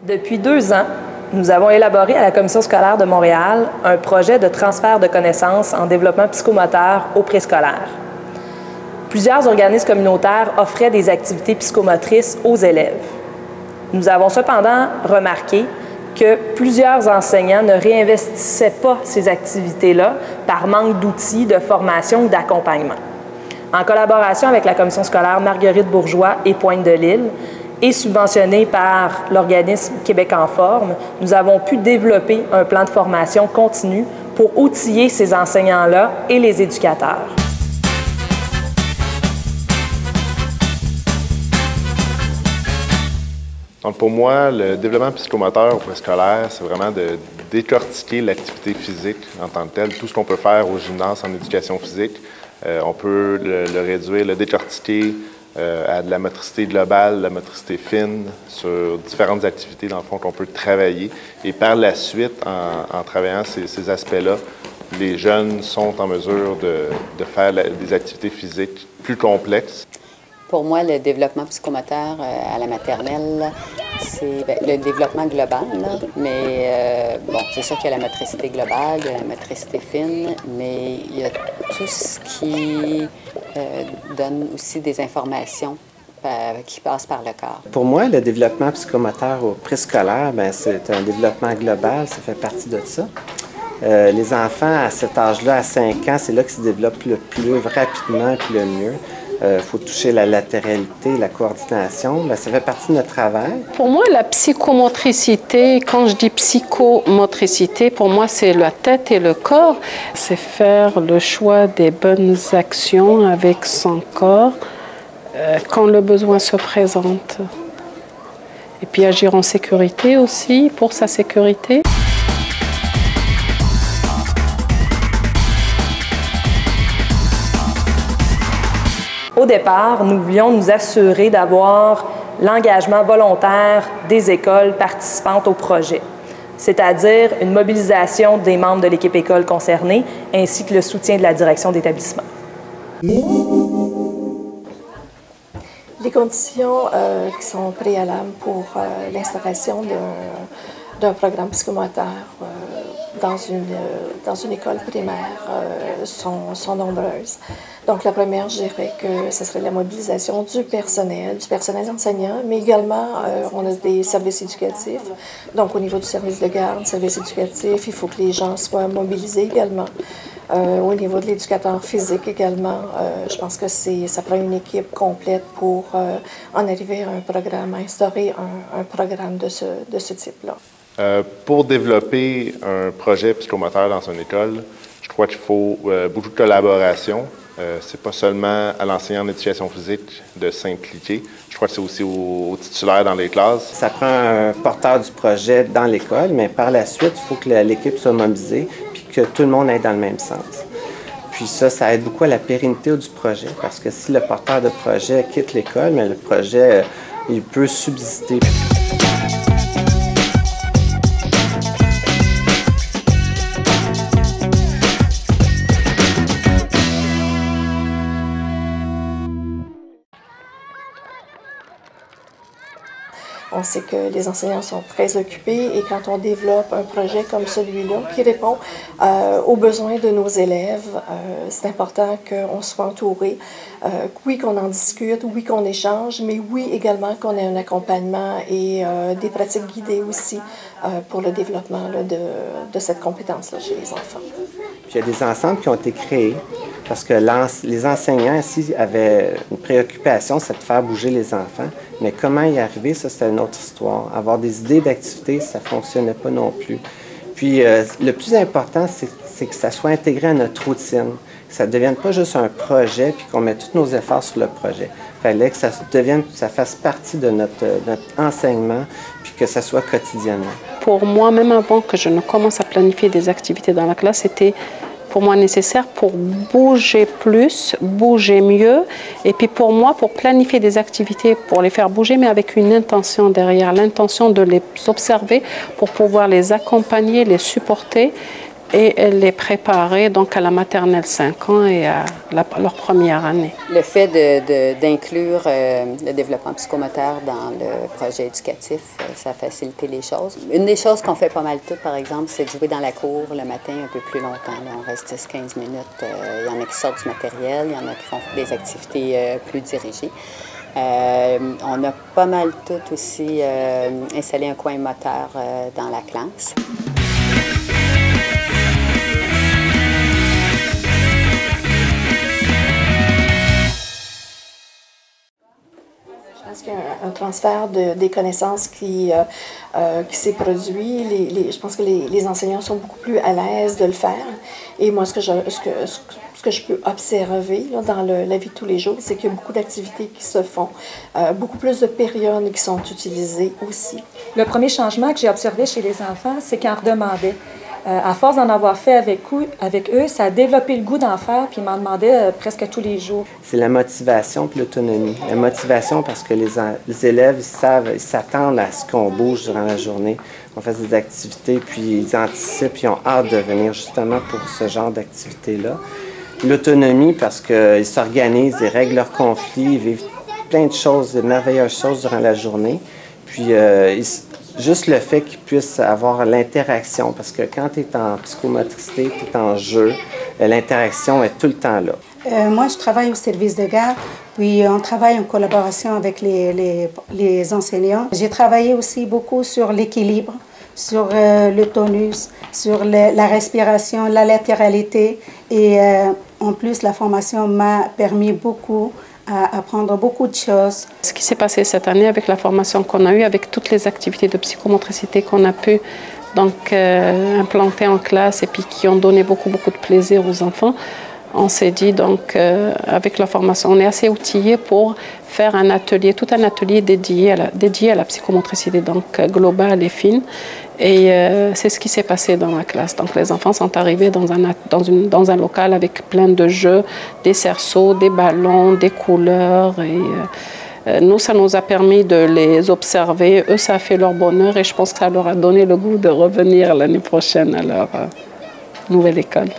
Depuis 2 ans, nous avons élaboré à la Commission scolaire de Montréal un projet de transfert de connaissances en développement psychomoteur au préscolaire. Plusieurs organismes communautaires offraient des activités psychomotrices aux élèves. Nous avons cependant remarqué que plusieurs enseignants ne réinvestissaient pas ces activités-là par manque d'outils, de formation ou d'accompagnement. En collaboration avec la Commission scolaire Marguerite Bourgeois et Pointe-de-l'Île, et subventionnée par l'organisme Québec en forme, nous avons pu développer un plan de formation continu pour outiller ces enseignants-là et les éducateurs. Donc pour moi, le développement psychomoteur au préscolaire, c'est vraiment de décortiquer l'activité physique en tant que telle, tout ce qu'on peut faire au gymnase en éducation physique. On peut le réduire, le décortiquer à de la motricité globale, de la motricité fine, sur différentes activités, dans le fond, qu'on peut travailler. Et par la suite, en travaillant ces aspects-là, les jeunes sont en mesure de faire des activités physiques plus complexes. Pour moi, le développement psychomoteur à la maternelle, c'est le développement global, là, mais bon, c'est sûr qu'il y a la motricité globale, il y a la motricité fine, mais il y a tout ce qui donne aussi des informations qui passent par le corps. Pour moi, le développement psychomoteur au préscolaire, c'est un développement global, ça fait partie de ça. Les enfants à cet âge-là, à 5 ans, c'est là qu'ils se développent le plus rapidement et le mieux. Il faut toucher la latéralité, la coordination. Ça fait partie de notre travail. Pour moi, la psychomotricité, quand je dis psychomotricité, pour moi, c'est la tête et le corps. C'est faire le choix des bonnes actions avec son corps quand le besoin se présente. Et puis agir en sécurité aussi, pour sa sécurité. Au départ, nous voulions nous assurer d'avoir l'engagement volontaire des écoles participantes au projet, c'est-à-dire une mobilisation des membres de l'équipe école concernée ainsi que le soutien de la direction d'établissement. Les conditions qui sont préalables pour l'installation d'un programme psychomoteur dans une école primaire sont nombreuses. Donc, la première, je dirais que ce serait la mobilisation du personnel enseignant, mais également, on a des services éducatifs. Donc, au niveau du service de garde, service éducatif, il faut que les gens soient mobilisés également. Au niveau de l'éducateur physique également, je pense que ça prend une équipe complète pour en arriver à un programme, à instaurer un programme de ce type-là. Pour développer un projet psychomoteur dans une école, je crois qu'il faut beaucoup de collaboration. C'est pas seulement à l'enseignant en éducation physique de s'impliquer. Je crois que c'est aussi aux titulaires dans les classes. Ça prend un porteur du projet dans l'école, mais par la suite, il faut que l'équipe soit mobilisée puis que tout le monde aille dans le même sens. Puis ça aide beaucoup à la pérennité du projet, parce que si le porteur de projet quitte l'école, mais le projet, il peut subsister. On sait que les enseignants sont très occupés et quand on développe un projet comme celui-là qui répond aux besoins de nos élèves, c'est important qu'on soit entouré. Oui, qu'on en discute, oui, qu'on échange, mais oui également qu'on ait un accompagnement et des pratiques guidées aussi pour le développement là, de cette compétence-là chez les enfants. Puis il y a des ensembles qui ont été créés parce que les enseignants ici avaient une préoccupation, c'est de faire bouger les enfants. Mais comment y arriver, ça, c'était une autre histoire. Avoir des idées d'activités, ça ne fonctionnait pas non plus. Puis le plus important, c'est que ça soit intégré à notre routine. Que ça ne devienne pas juste un projet puis qu'on mette tous nos efforts sur le projet. Il fallait que ça fasse partie de notre enseignement puis que ça soit quotidiennement. Pour moi, même avant que je ne commence à planifier des activités dans la classe, c'était pour moi nécessaire pour bouger plus, bouger mieux. Et puis pour moi, pour planifier des activités, pour les faire bouger, mais avec une intention derrière, l'intention de les observer pour pouvoir les accompagner, les supporter et elle les préparait donc à la maternelle 5 ans et à leur première année. Le fait d'inclure le développement psychomoteur dans le projet éducatif, ça a facilité les choses. Une des choses qu'on fait pas mal toutes, par exemple, c'est de jouer dans la cour le matin un peu plus longtemps. Là, on reste 10-15 minutes. Il y en a qui sortent du matériel, il y en a qui font des activités plus dirigées. On a pas mal toutes aussi installé un coin moteur dans la classe. Je pense qu'il y a un transfert des connaissances qui s'est produit. Je pense que les enseignants sont beaucoup plus à l'aise de le faire. Et moi, ce que je peux observer là, dans la vie de tous les jours, c'est qu'il y a beaucoup d'activités qui se font, beaucoup plus de périodes qui sont utilisées aussi. Le premier changement que j'ai observé chez les enfants, c'est qu'ils en redemandaient. À force d'en avoir fait avec eux, ça a développé le goût d'en faire, puis ils m'en demandaient presque tous les jours. C'est la motivation et l'autonomie. La motivation parce que les élèves, ils s'attendent à ce qu'on bouge durant la journée, qu'on fasse des activités, puis ils anticipent, ils ont hâte de venir justement pour ce genre d'activités-là. L'autonomie parce qu'ils s'organisent, ils règlent leurs conflits, ils vivent plein de choses, de merveilleuses choses durant la journée. Puis juste le fait qu'ils puissent avoir l'interaction, parce que quand tu es en psychomotricité, tu es en jeu, l'interaction est tout le temps là. Moi, je travaille au service de garde, puis on travaille en collaboration avec les enseignants. J'ai travaillé aussi beaucoup sur l'équilibre, sur le tonus, sur la respiration, la latéralité. Et en plus, la formation m'a permis beaucoup à apprendre beaucoup de choses. Ce qui s'est passé cette année avec la formation qu'on a eue, avec toutes les activités de psychomotricité qu'on a pu donc, implanter en classe et puis qui ont donné beaucoup de plaisir aux enfants, on s'est dit donc avec la formation, on est assez outillés pour faire un atelier, tout un atelier dédié à la psychomotricité, donc globale et fine. Et c'est ce qui s'est passé dans la classe. Donc les enfants sont arrivés dans un local avec plein de jeux, des cerceaux, des ballons, des couleurs. Et nous, ça nous a permis de les observer. Eux, ça a fait leur bonheur et je pense que ça leur a donné le goût de revenir l'année prochaine à leur nouvelle école.